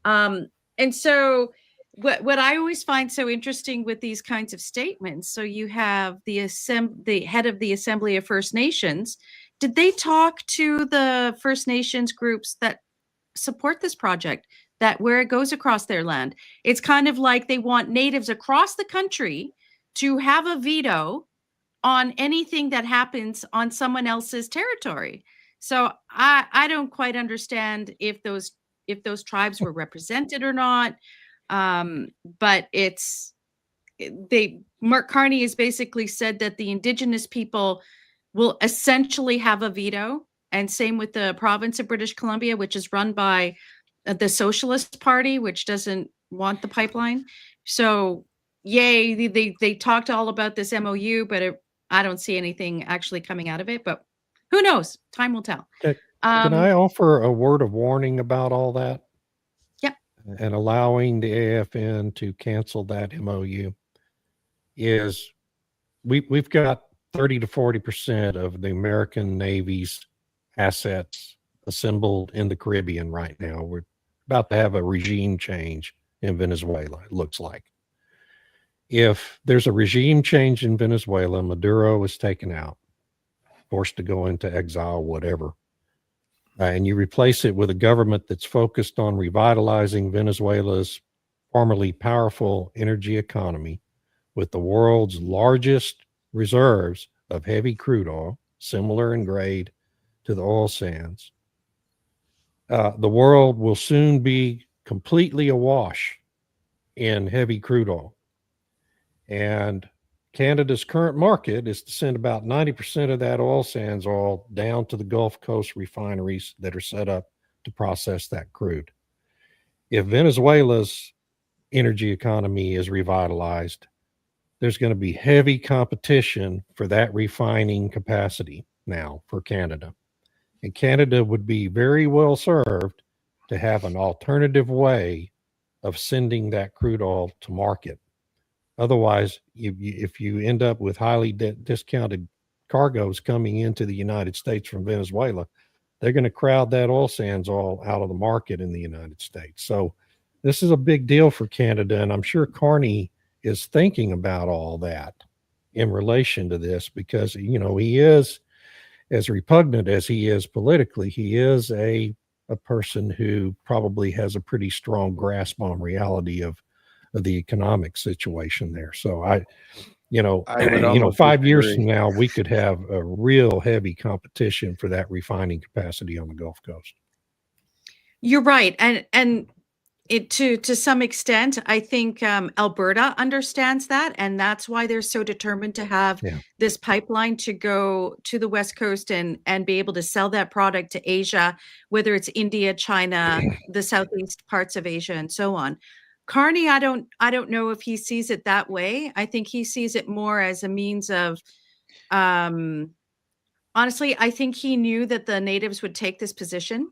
And so what I always find so interesting with these kinds of statements, so you have the head of the Assembly of First Nations. Did they talk to the First Nations groups that support this project, that where it goes across their land? It's kind of like they want natives across the country to have a veto on anything that happens on someone else's territory. So I don't quite understand if those tribes were represented or not. But Mark Carney has basically said that the Indigenous people will essentially have a veto, and same with the province of British Columbia, which is run by the Socialist Party, which doesn't want the pipeline. So yay, they talked all about this MOU, but I don't see anything actually coming out of it, but who knows? Time will tell. Can I offer a word of warning about all that? Yep. And allowing the AFN to cancel that MOU is we've got 30 to 40% of the American Navy's assets assembled in the Caribbean right now. We're about to have a regime change in Venezuela, it looks like. If there's a regime change in Venezuela, Maduro is taken out, forced to go into exile, whatever, and you replace it with a government that's focused on revitalizing Venezuela's formerly powerful energy economy with the world's largest reserves of heavy crude oil, similar in grade to the oil sands, the world will soon be completely awash in heavy crude oil. And Canada's current market is to send about 90% of that oil sands oil down to the Gulf Coast refineries that are set up to process that crude. If Venezuela's energy economy is revitalized, there's going to be heavy competition for that refining capacity now for Canada. And Canada would be very well served to have an alternative way of sending that crude oil to market. Otherwise, if you end up with highly discounted cargoes coming into the United States from Venezuela, they're going to crowd that oil sands all out of the market in the United States. So this is a big deal for Canada, and I'm sure Carney is thinking about all that in relation to this because, he is, as repugnant as he is politically, he is a a person who probably has a pretty strong grasp on reality of the economic situation there. So I would almost 5 years disagree. from now, we could have a real heavy competition for that refining capacity on the Gulf Coast. You're right. And it to some extent, I think Alberta understands that, and that's why they're so determined to have Yeah. this pipeline to go to the West Coast and be able to sell that product to Asia, whether it's India, China, the southeast parts of Asia, and so on. Carney, I don't know if he sees it that way. I think he sees it more as a means of, honestly, I think he knew that the natives would take this position.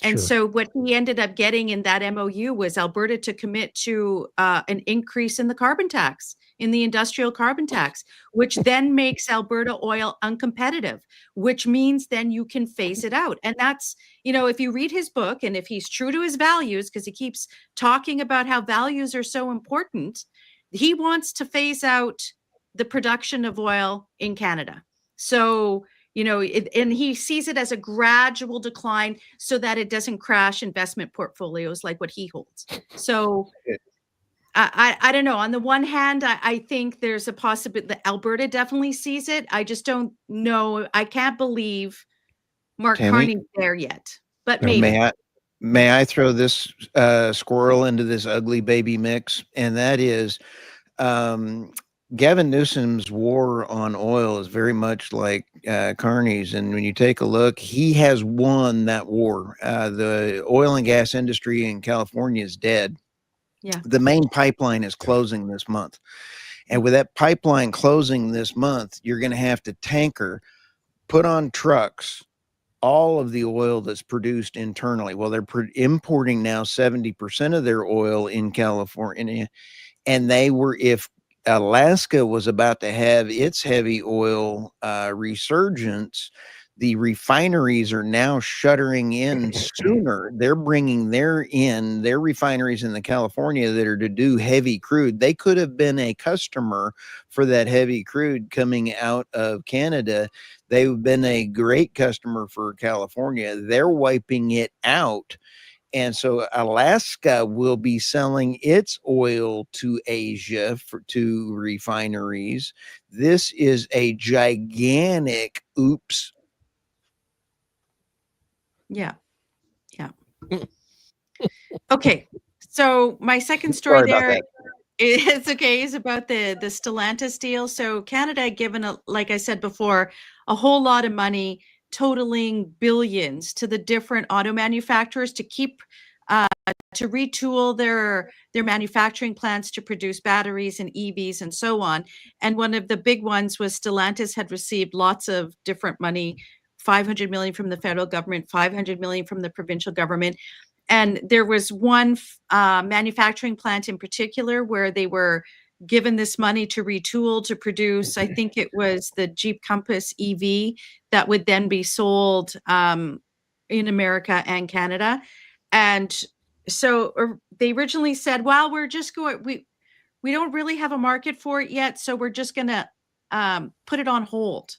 And Sure. so what he ended up getting in that MOU was Alberta to commit to an increase in the carbon tax, in the industrial carbon tax, which then makes Alberta oil uncompetitive, which means then you can phase it out. And that's, if you read his book and if he's true to his values, because he keeps talking about how values are so important, he wants to phase out the production of oil in Canada. So, and he sees it as a gradual decline so that it doesn't crash investment portfolios like what he holds. So I don't know. On the one hand, I think there's a possibility that Alberta definitely sees it. I just don't know. I can't believe Mark Tammy? Carney's there yet, but No, maybe. May I throw this squirrel into this ugly baby mix? And that is Gavin Newsom's war on oil is very much like Carney's. And when you take a look, he has won that war. The oil and gas industry in California is dead. Yeah. The main pipeline is closing this month. And with that pipeline closing this month, you're going to have to put on trucks all of the oil that's produced internally. Well, they're importing now 70% of their oil in California. And if Alaska was about to have its heavy oil resurgence, the refineries are now shuttering in sooner. They're bringing their refineries in the California that are to do heavy crude. They could have been a customer for that heavy crude coming out of Canada. They've been a great customer for California. They're wiping it out. And so Alaska will be selling its oil to Asia to refineries. This is a gigantic oops. Yeah. Yeah. Okay. So my second story Sorry about there that. it's okay. Is about the Stellantis deal. So Canada had given, like I said before, a whole lot of money, totaling billions, to the different auto manufacturers to keep to retool their manufacturing plants to produce batteries and EVs and so on. And one of the big ones was Stellantis had received lots of different money, 500 million from the federal government, 500 million from the provincial government. And there was one manufacturing plant in particular where they were given this money to retool to produce, I think it was the Jeep Compass EV that would then be sold in America and Canada. And so they originally said, well, we're just going, we don't really have a market for it yet, so we're just going to put it on hold.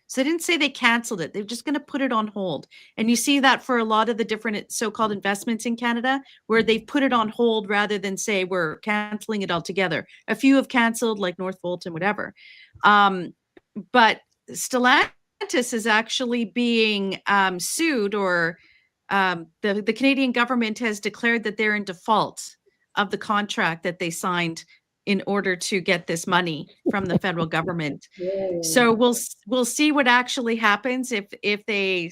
So they didn't say they canceled it. They're just going to put it on hold. And you see that for a lot of the different so-called investments in Canada, where they've put it on hold rather than say we're canceling it altogether. A few have canceled, like Northvolt and whatever. But Stellantis is actually being sued, or the Canadian government has declared that they're in default of the contract that they signed in order to get this money from the federal government. So we'll see what actually happens if they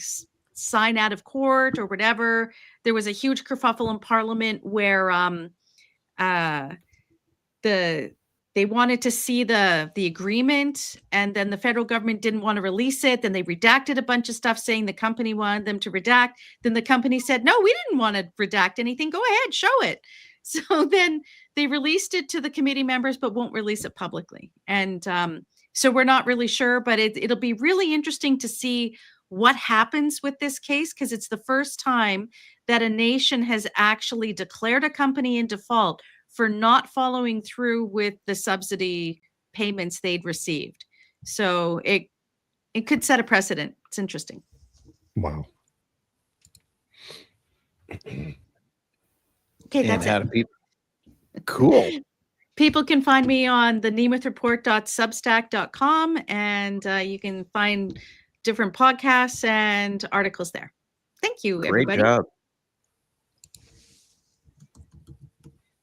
sign out of court or whatever. There was a huge kerfuffle in Parliament where they wanted to see the agreement, and then the federal government didn't want to release it. Then they redacted a bunch of stuff saying the company wanted them to redact. Then the company said, no, we didn't want to redact anything. Go ahead, show it. So then they released it to the committee members, but won't release it publicly. And so we're not really sure, but it'll be really interesting to see what happens with this case, because it's the first time that a nation has actually declared a company in default for not following through with the subsidy payments they'd received. So it could set a precedent. It's interesting. Wow. Okay, And that's how it. do people? Cool. People can find me on the nemethreport.substack.com, and you can find different podcasts and articles there. Thank you, Great everybody. job.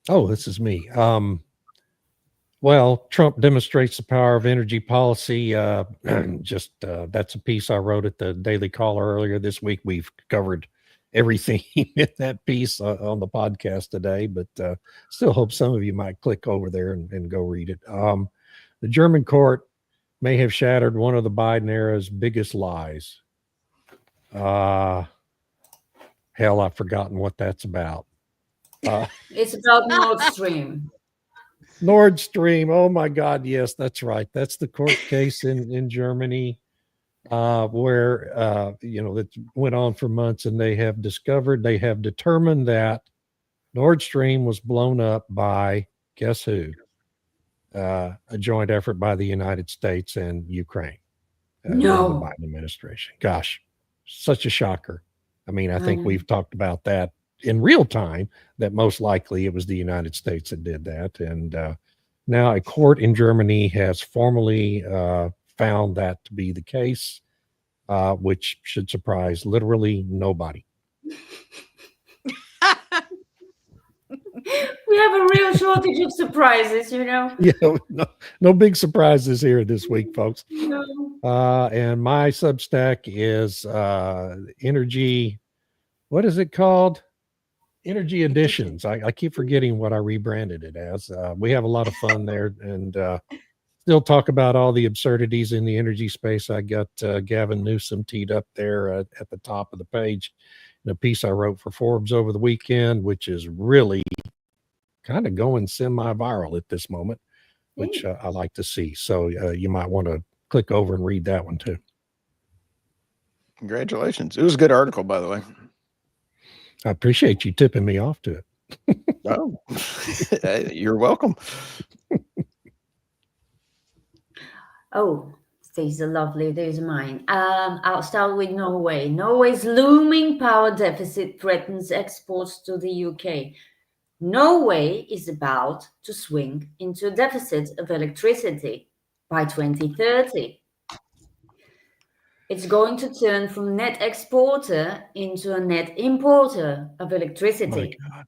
Oh, this is me. Well, Trump demonstrates the power of energy policy. That's a piece I wrote at the Daily Caller earlier this week. We've covered everything in that piece on the podcast today, but still hope some of you might click over there and go read it. The German court may have shattered one of the Biden era's biggest lies. Hell, I've forgotten what that's about. It's about Nord Stream. Nord Stream. Oh my God. Yes, that's right. That's the court case in Germany where, that went on for months, and they have determined that Nord Stream was blown up by, guess who? A joint effort by the United States and Ukraine during the No. Biden administration. Gosh, such a shocker. I mean, I think we've talked about that in real time, that most likely it was the United States that did that. And now a court in Germany has formally found that to be the case, which should surprise literally nobody. We have a real shortage of surprises, you know. Yeah, no big surprises here this week, folks. No. And my Substack is Energy. What is it called? Energy Editions. I keep forgetting what I rebranded it as. We have a lot of fun there, and still talk about all the absurdities in the energy space. I got Gavin Newsom teed up there at the top of the page in a piece I wrote for Forbes over the weekend, which is really kind of going semi-viral at this moment, which I like to see. So you might want to click over and read that one too. Congratulations. It was a good article, by the way. I appreciate you tipping me off to it. Oh, you're welcome. Oh, these are lovely. These are mine. I'll start with Norway. Norway's looming power deficit threatens exports to the UK. Norway is about to swing into a deficit of electricity by 2030. It's going to turn from net exporter into a net importer of electricity, My God,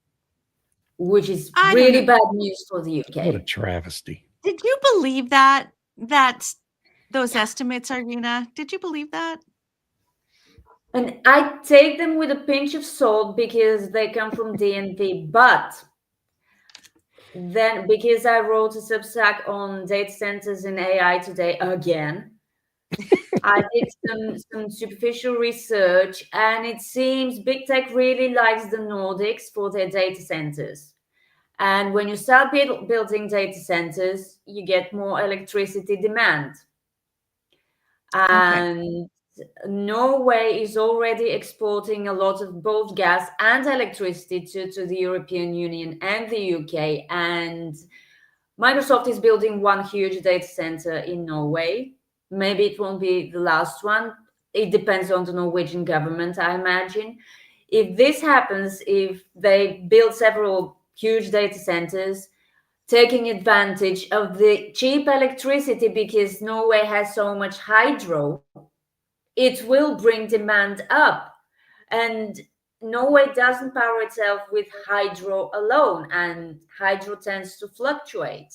which is I don't really know. bad news for the what a UK. travesty. Did you believe that those estimates, Irina? Did you believe that? And I take them with a pinch of salt because they come from DNV, but then because I wrote a Substack on data centers and AI today again, I did some superficial research, and it seems big tech really likes the Nordics for their data centers. And when you start building data centers, you get more electricity demand. And Norway is already exporting a lot of both gas and electricity to the European Union and the UK. And Microsoft is building one huge data center in Norway. Maybe it won't be the last one. It depends on the Norwegian government, I imagine. If this happens, if they build several huge data centers, taking advantage of the cheap electricity because Norway has so much hydro, it will bring demand up. And Norway doesn't power itself with hydro alone, and hydro tends to fluctuate.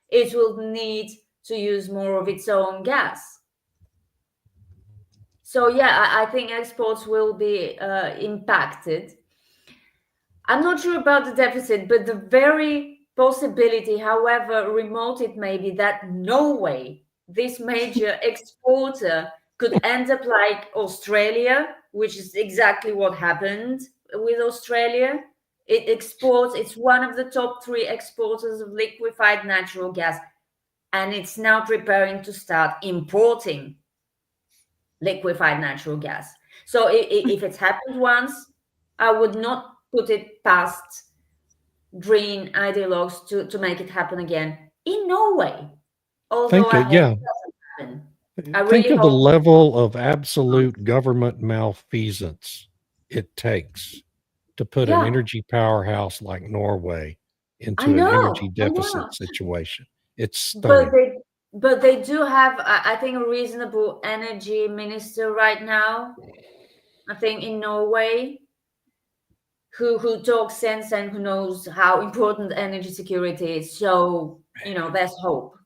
It will need to use more of its own gas. So yeah, I think exports will be impacted. I'm not sure about the deficit, but the very possibility, however remote it may be, that Norway, this major exporter, could end up like Australia, which is exactly what happened with Australia. It exports, it's one of the top 3 exporters of liquefied natural gas, and it's now preparing to start importing liquefied natural gas. So if it's happened once, I would not put it past green ideologues to make it happen again in Norway. Although I hope it doesn't happen. I Think really of the hope. level of absolute government malfeasance it takes to put an Yeah. energy powerhouse like Norway I into an energy know, I know. deficit situation. It's But stunning. they do have, I think, a reasonable energy minister right now. I think in Norway, who talks sense and who knows how important energy security is. So there's hope.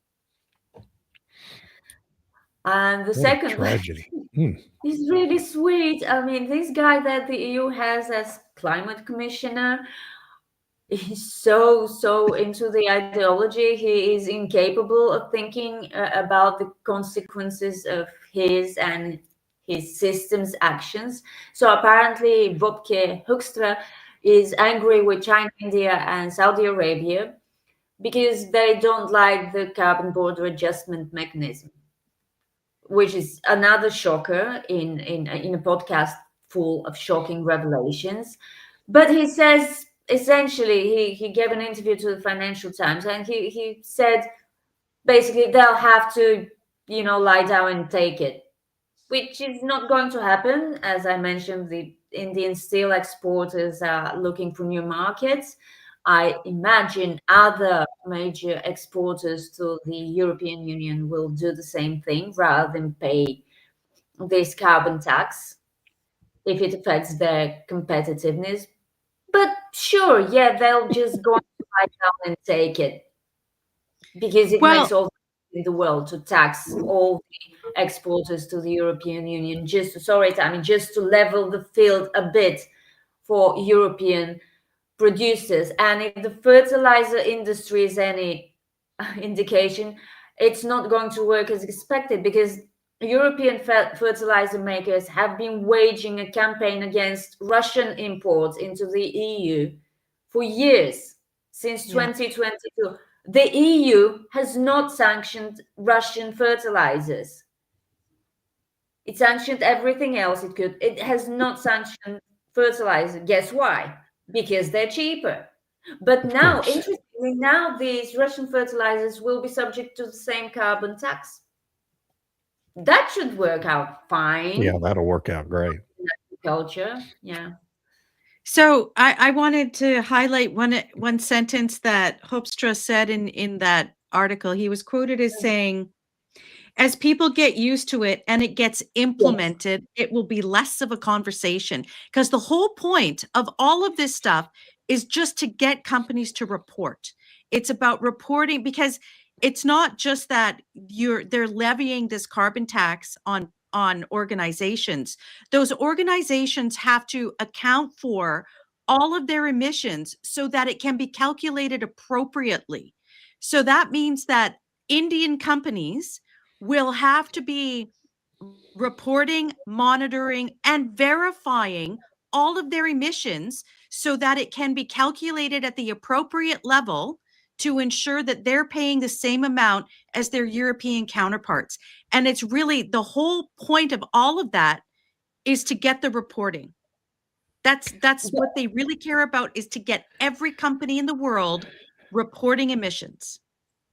And the What a second one tragedy. Hmm. is really sweet. I mean, this guy that the EU has as climate commissioner, he's so into the ideology. He is incapable of thinking about the consequences of his and his system's actions. So apparently Wopke Hoekstra is angry with China, India and Saudi Arabia because they don't like the carbon border adjustment mechanism, which is another shocker in a podcast full of shocking revelations. But he says, essentially, he gave an interview to the Financial Times, and he said basically they'll have to lie down and take it, which is not going to happen. As I mentioned, the Indian steel exporters are looking for new markets. I imagine other major exporters to the European Union will do the same thing rather than pay this carbon tax if it affects their competitiveness. But sure, yeah, they'll just go lie down and take it because it Well, makes all in the world to tax all the exporters to the European Union. Just to level the field a bit for European producers. And if the fertilizer industry is any indication, it's not going to work as expected because European fertilizer makers have been waging a campaign against Russian imports into the EU for years, since Yeah. 2022. The EU has not sanctioned Russian fertilizers. It sanctioned everything else it could. It has not sanctioned fertilizer. Guess why? Because they're cheaper. But Of now, course. interestingly, now these Russian fertilizers will be subject to the same carbon tax. That should work out fine. Yeah, that'll work out great. Culture, yeah. so I wanted to highlight one sentence that Hoekstra said in that article. He was quoted as saying, as people get used to it and it gets implemented, it will be less of a conversation. Because the whole point of all of this stuff is just to get companies to report. It's about reporting, because it's not just that they're levying this carbon tax on organizations. Those organizations have to account for all of their emissions so that it can be calculated appropriately. So that means that Indian companies will have to be reporting, monitoring, and verifying all of their emissions so that it can be calculated at the appropriate level to ensure that they're paying the same amount as their European counterparts. And it's really the whole point of all of that is to get the reporting. That's what they really care about, is to get every company in the world reporting emissions.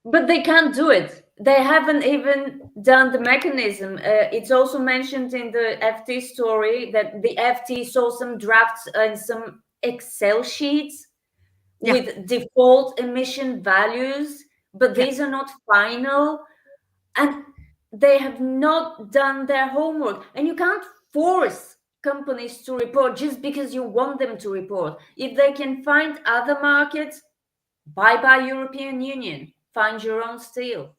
But they can't do it. They haven't even done the mechanism. It's also mentioned in the FT story that the FT saw some drafts and some Excel sheets with default emission values, but these are not final. And they have not done their homework. And you can't force companies to report just because you want them to report. If they can find other markets, bye European Union. Find your own steel.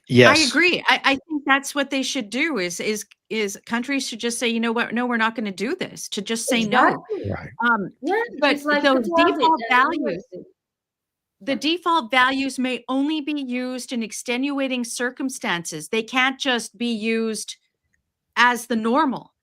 Yes. I agree. I think that's what they should do is countries should just say, you know what, no, we're not going to do this, to just say no. Right. Yeah, But just like those Qatar did, default and values, US did. the default values may only be used in extenuating circumstances. They can't just be used as the normal.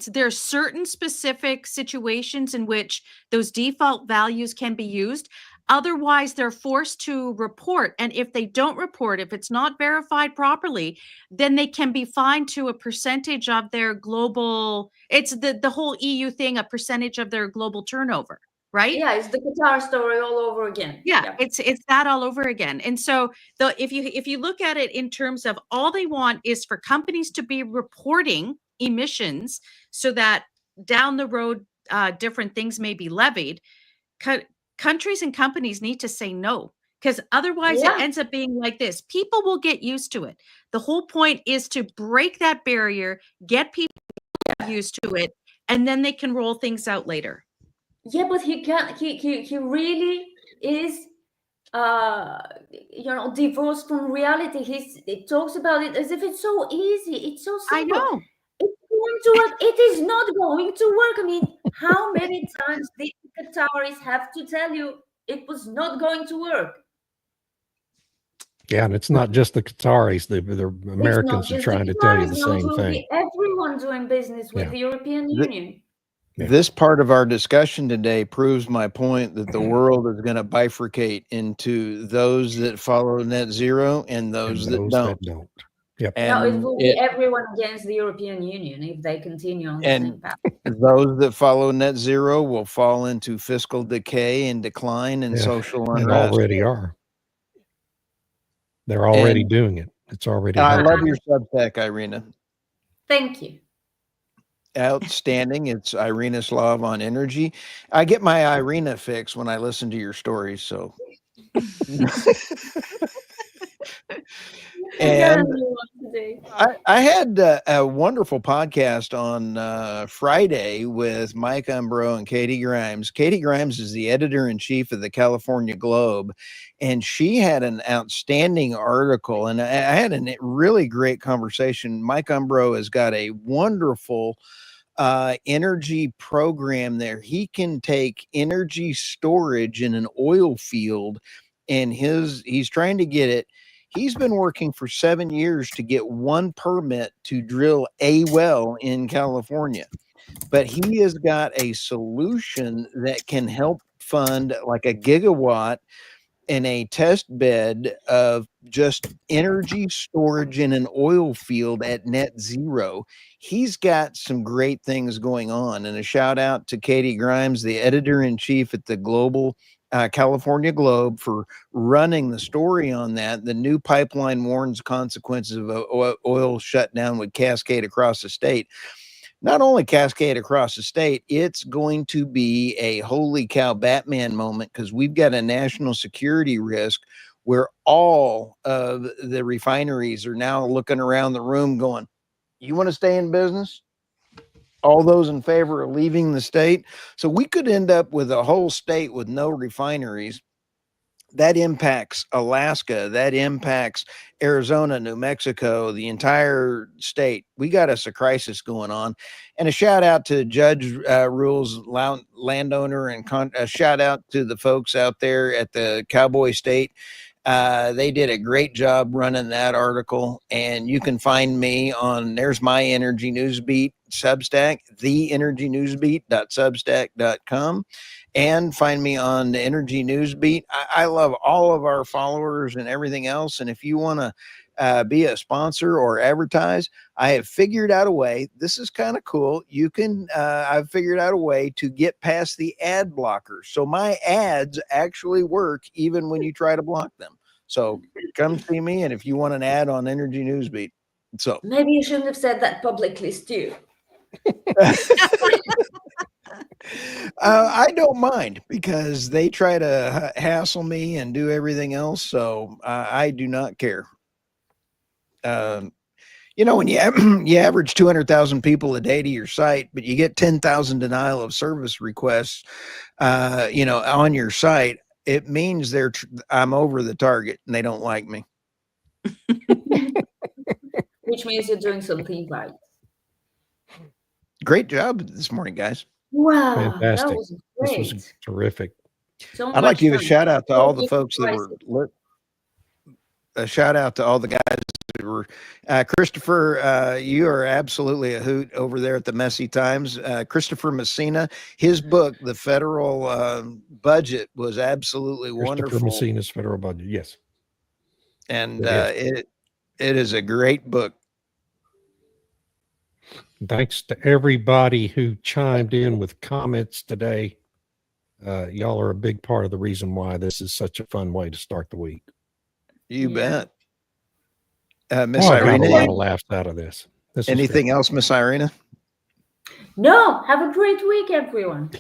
There's certain specific situations in which those default values can be used. Otherwise, they're forced to report. And if they don't report, if it's not verified properly, then they can be fined to a percentage of their global, it's the whole EU thing, a percentage of their global turnover, right? Yeah, it's the Qatar story all over again. Yeah, it's that all over again. And so if you look at it in terms of, all they want is for companies to be reporting emissions so that down the road different things may be levied, countries and companies need to say no, because otherwise it ends up being like this. People will get used to it. The whole point is to break that barrier, get people used to it, and then they can roll things out later. Yeah, but he can't. He really is, divorced from reality. He talks about it as if it's so easy. It's so simple. I know. It's going to work. It is not going to work. I mean, how many times did the Qataris have to tell you it was not going to work? Yeah, and it's not just the Qataris. The Americans are trying to tell you the same thing. Everyone doing business with the European Union. This part of our discussion today proves my point that the world is going to bifurcate into those that follow net zero and those that don't. Yep. No, it will be everyone against the European Union if they continue on the same path. Those that follow net zero will fall into fiscal decay and decline and social unrest. And already are. They're already doing it. It's already I happening. love your Substack, Irina. Thank you. Outstanding. It's Irina Slav on energy. I get my Irina fix when I listen to your stories. So, and I had a wonderful podcast on Friday with Mike Umbro and Katie Grimes. Katie Grimes is the editor-in-chief of the California Globe, and she had an outstanding article, and I had a really great conversation. Mike Umbro has got a wonderful energy program there. He can take energy storage in an oil field, and he's trying to get it. He's been working for 7 years to get one permit to drill a well in California, but he has got a solution that can help fund like a gigawatt in a test bed of just energy storage in an oil field at net zero. He's got some great things going on, and a shout out to Katie Grimes, the editor-in-chief at the California Globe, for running the story on that. The new pipeline warns consequences of oil shutdown would cascade across the state. Not only cascade across the state, it's going to be a holy cow Batman moment, because we've got a national security risk where all of the refineries are now looking around the room going, you want to stay in business? All those in favor of leaving the state. So we could end up with a whole state with no refineries. That impacts Alaska. That impacts Arizona, New Mexico, the entire state. We got us a crisis going on. And a shout out to Judge Rules Landowner, and a shout out to the folks out there at the Cowboy State. They did a great job running that article, and you can find me on, there's my Energy Newsbeat Substack, theenergynewsbeat.substack.com, and find me on the Energy Newsbeat. I love all of our followers and everything else, and if you want to be a sponsor or advertise, I have figured out a way. This is kind of cool. You can, I've figured out a way to get past the ad blockers. So my ads actually work even when you try to block them. So come see me. And if you want an ad on Energy Newsbeat. So maybe you shouldn't have said that publicly, Stu. I don't mind, because they try to hassle me and do everything else. So I do not care. When you average 200,000 people a day to your site, but you get 10,000 denial of service requests, on your site, it means I'm over the target and they don't like me. Which means you're doing something right. Great job this morning, guys. Wow, fantastic. that was great. This was terrific. So I'd like to give a fun. shout out to all the folks that were a shout out to all the guys that were Christopher, you are absolutely a hoot over there at the Messy Times. Christopher Messina, his book, The Federal Budget, was absolutely wonderful. Christopher Messina's Federal Budget, yes. And it is a great book. Thanks to everybody who chimed in with comments today. Y'all are a big part of the reason why this is such a fun way to start the week. You bet. Miss I got Irina, a lot of laughs out of this. Anything else, Miss Irina? No, have a great week, everyone.